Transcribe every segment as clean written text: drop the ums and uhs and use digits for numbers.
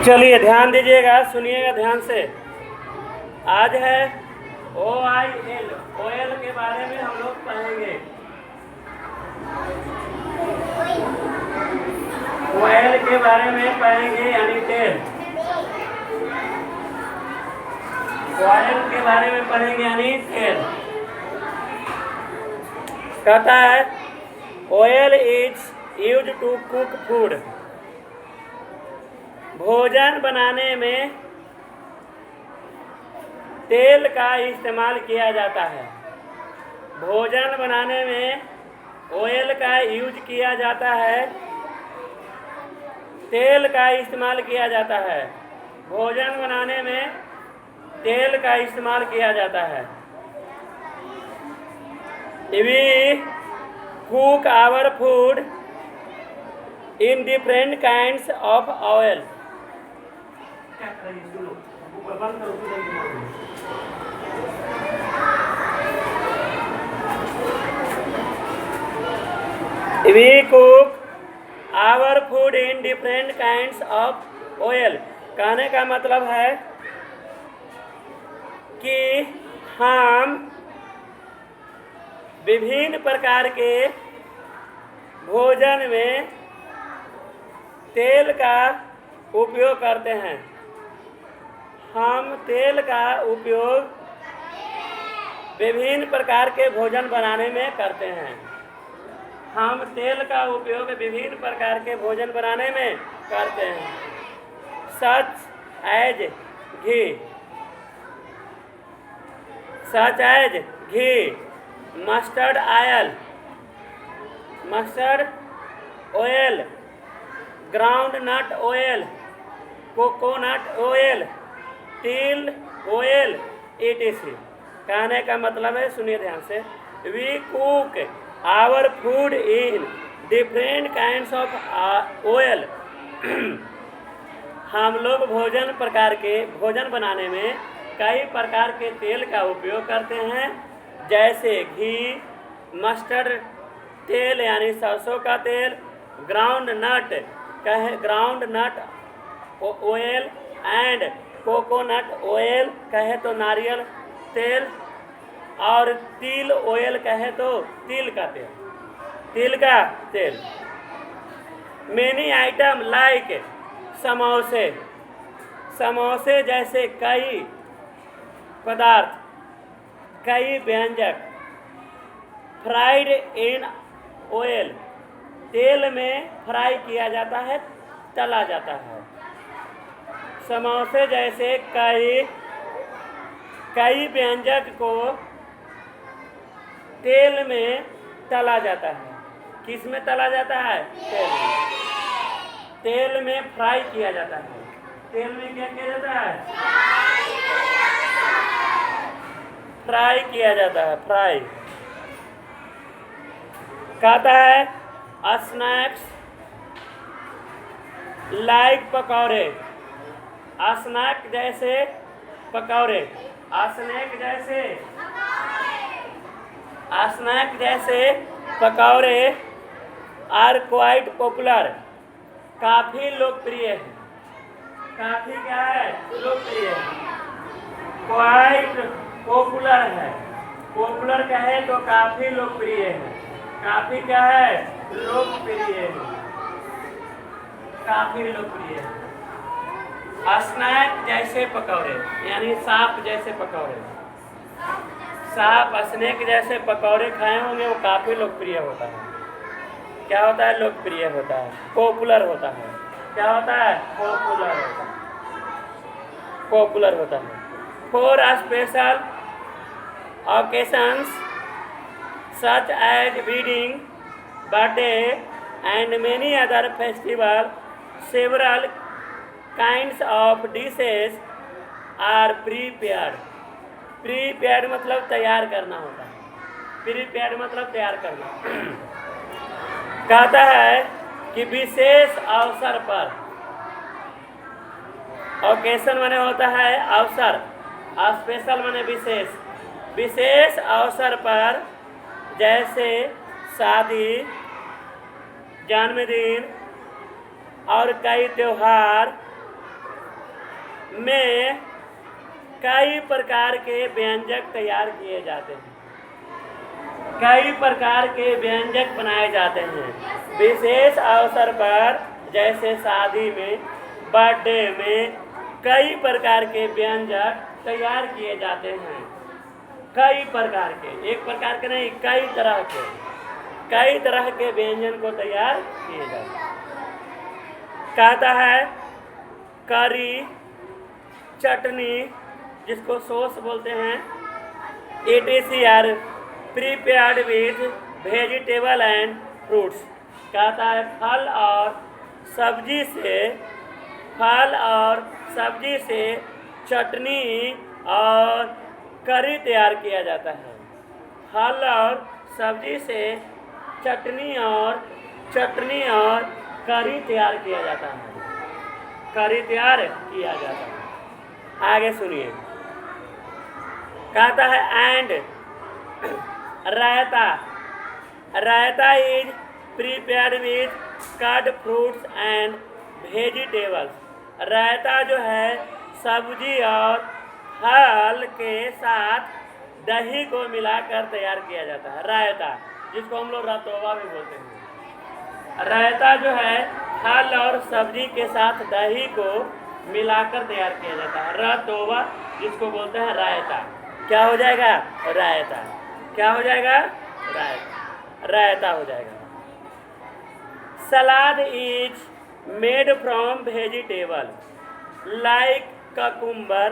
चलिए ध्यान दीजिएगा, सुनिएगा ध्यान से। आज है OIL। OL के बारे में हम लोग पढ़ेंगे। OIL के बारे में पढ़ेंगे यानी तेल। OIL के बारे में पढ़ेंगे यानी तेल। कहता है oil is used to cook food। भोजन बनाने में तेल का इस्तेमाल किया जाता है। भोजन बनाने में ऑयल का यूज किया जाता है, तेल का इस्तेमाल किया जाता है। भोजन बनाने में तेल का इस्तेमाल किया जाता है। We cook our food in different kinds of oil। We cook our food in different kinds of oil। कहने का मतलब है कि हम विभिन्न प्रकार के भोजन में तेल का उपयोग करते हैं। हम तेल का उपयोग विभिन्न प्रकार के भोजन बनाने में करते हैं। हम तेल का उपयोग विभिन्न प्रकार के भोजन बनाने में करते हैं। Such as ghee, mustard oil, groundnut oil, coconut oil, til oil etc। कहने का मतलब है, सुनिए ध्यान से, we cook our food in different kinds of oil. हम लोग भोजन बनाने में कई प्रकार के तेल का उपयोग करते हैं, जैसे घी, मस्टर्ड तेल यानी सरसों का तेल, groundnut oil and coconut oil कहे तो नारियल तेल, और तिल ऑयल कहे तो तिल का तेल। मेनी आइटम लाइक समोसे जैसे कई पदार्थ, कई व्यंजक, फ्राइड इन ऑयल, तेल में फ्राई किया जाता है, तला जाता है। समोसे जैसे कई व्यंजक को तेल में तला जाता है। किस में तला जाता है? तेल में फ्राई किया जाता है। तेल में क्या किया जाता है? फ्राई किया जाता है। फ्राई कहता है स्नैक्स लाइक पकौड़े, स्नैक जैसे पकौड़े, स्नैक जैसे पकौड़े आर क्वाइट पॉपुलर, काफ़ी लोकप्रिय है। काफ़ी क्या है? लोकप्रिय है। क्वाइट पॉपुलर है। पॉपुलर कहे तो काफ़ी लोकप्रिय है। काफ़ी क्या है? लोकप्रिय है। काफ़ी लोकप्रिय है। स्नैक जैसे पकौड़े यानी सांप जैसे पकौड़े, स्नैक जैसे पकौड़े खाए होंगे, वो काफ़ी लोकप्रिय होता है। क्या होता है? लोकप्रिय होता है, पॉपुलर होता है। क्या होता है? पॉपुलर होता है। For special occasions such as wedding, birthday and many other festivals, several kinds of dishes are prepared। Prepaid मतलब तैयार करना होता है। प्रीपेड मतलब तैयार करना। कहता है कि विशेष अवसर पर, ओकेशन माने होता है अवसर, स्पेशल माने विशेष अवसर पर, जैसे शादी, जन्मदिन और कई त्योहार में कई प्रकार के व्यंजक तैयार किए जाते हैं। कई प्रकार के व्यंजक बनाए जाते हैं विशेष अवसर पर, जैसे शादी में, बर्थडे में कई प्रकार के व्यंजक तैयार किए जाते हैं। कई प्रकार के, एक प्रकार के नहीं, कई तरह के व्यंजन को तैयार किए जाते हैं। कहता है करी, चटनी जिसको सॉस बोलते हैं, etc are prepared with vegetable and fruits. कहता है फल और सब्जी से चटनी और करी तैयार किया जाता है। फल और सब्जी से चटनी और करी तैयार किया जाता है। करी तैयार किया जाता है। आगे सुनिए, कहता है and raita is prepared with cut fruits and vegetables. Raita जो है सब्जी और फल के साथ दही को मिलाकर तैयार किया जाता है। रायता, जिसको हम लोग रतोवा भी बोलते हैं। रायता जो है फल और सब्जी के साथ दही को मिलाकर तैयार किया जाता है। रतोवा जिसको बोलते हैं रायता। क्या हो जाएगा? रायता। क्या हो जाएगा? रायता हो जाएगा। Salad is made from vegetable like cucumber,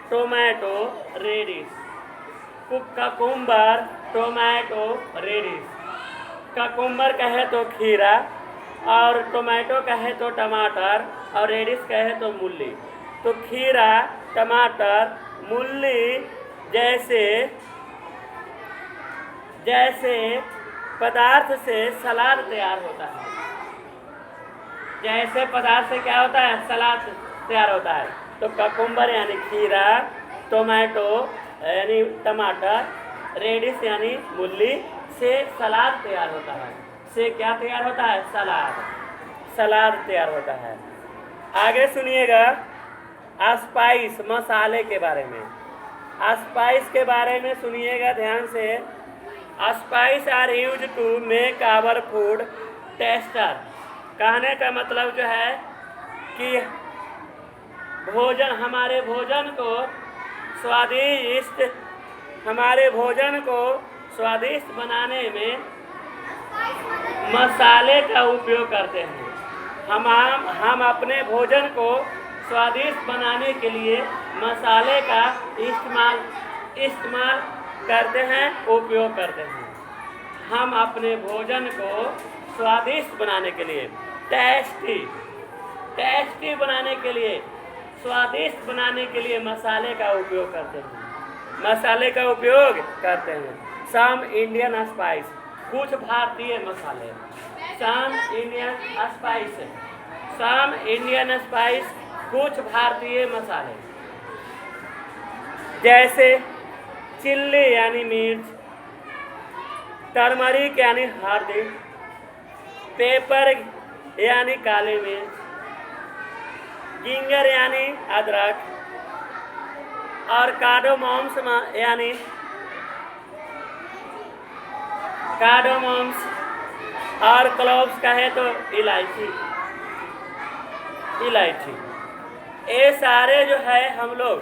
tomato, radish. Cucumber, tomato, radish. Cucumber कहे तो खीरा, और टोमेटो कहे तो टमाटर, और रेडिश कहे तो मूली। तो खीरा, टमाटर, मूली जैसे पदार्थ से सलाद तैयार होता है। जैसे पदार्थ से क्या होता है? सलाद तैयार होता है। तो ककुम्बर यानी खीरा, टोमेटो यानी टमाटर, रेडिश यानी मूली से सलाद तैयार होता है। से क्या तैयार होता है? सलाद तैयार होता है। आगे सुनिएगा स्पाइस, मसाले के बारे में। स्पाइस के बारे में सुनिएगा ध्यान से। Spice are use to make our food tastier. कहने का मतलब जो है कि हमारे भोजन को स्वादिष्ट बनाने में मसाले का उपयोग करते हैं। हम अपने भोजन को स्वादिष्ट बनाने के लिए मसाले का इस्तेमाल करते हैं, उपयोग करते हैं। हम अपने भोजन को स्वादिष्ट बनाने के लिए, टेस्टी बनाने के लिए, स्वादिष्ट बनाने के लिए मसाले का उपयोग करते हैं। सम इंडियन स्पाइस, कुछ भारतीय मसाले। सम इंडियन स्पाइस, कुछ भारतीय मसाले, जैसे चिल्ली यानी मिर्च, टर्मरिक यानी हल्दी, पेपर यानी काली मिर्च, जिंजर यानी अदरक, और कार्डोमोम्स और क्लोव्स कहे तो इलायची। ये सारे जो है हम लोग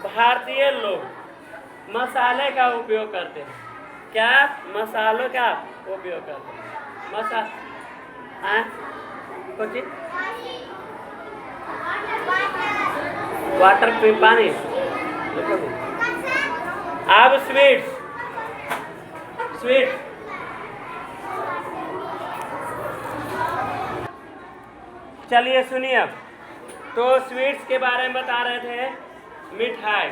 भारतीय लोग मसाले का उपयोग करते हैं। क्या? मसालों का उपयोग करते हैं। कुछ वाटर पे पानी। अब स्वीट चलिए सुनिए। अब तो स्वीट्स के बारे में बता रहे थे। मिठाई,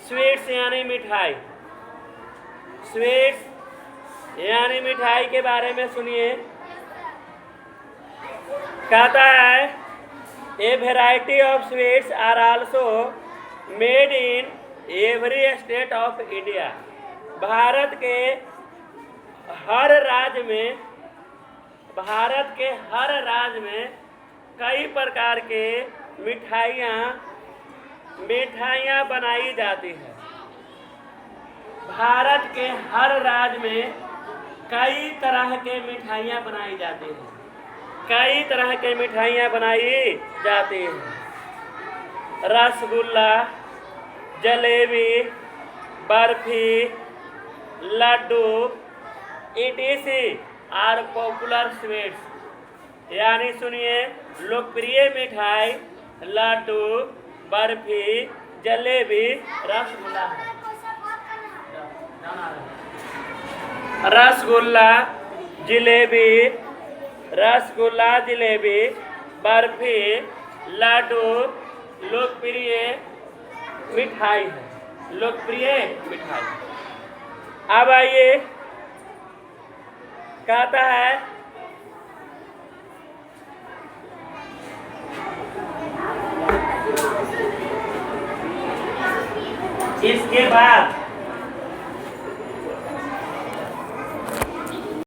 स्वीट्स यानी मिठाई। स्वीट्स यानी मिठाई के बारे में सुनिए। कहता है a variety of sweets are also made in every state of India. भारत के हर राज्य में कई प्रकार के मिठाइयाँ बनाई जाती है। भारत के हर राज्य में कई तरह के मिठाइयाँ बनाई जाती हैं। कई तरह के मिठाइयाँ बनाई जाती हैं। Rasgulla, jalebi, barfi, laddu, etc are popular sweets. यानी सुनिए, लोकप्रिय मिठाई लड्डू, बर्फी, जलेबी, रसगुल्ला है। रसगुल्ला, जिलेबी, बर्फी, लड्डू लोकप्रिय मिठाई है। लोकप्रिय मिठाई। अब आइए, कहता है इसके बाद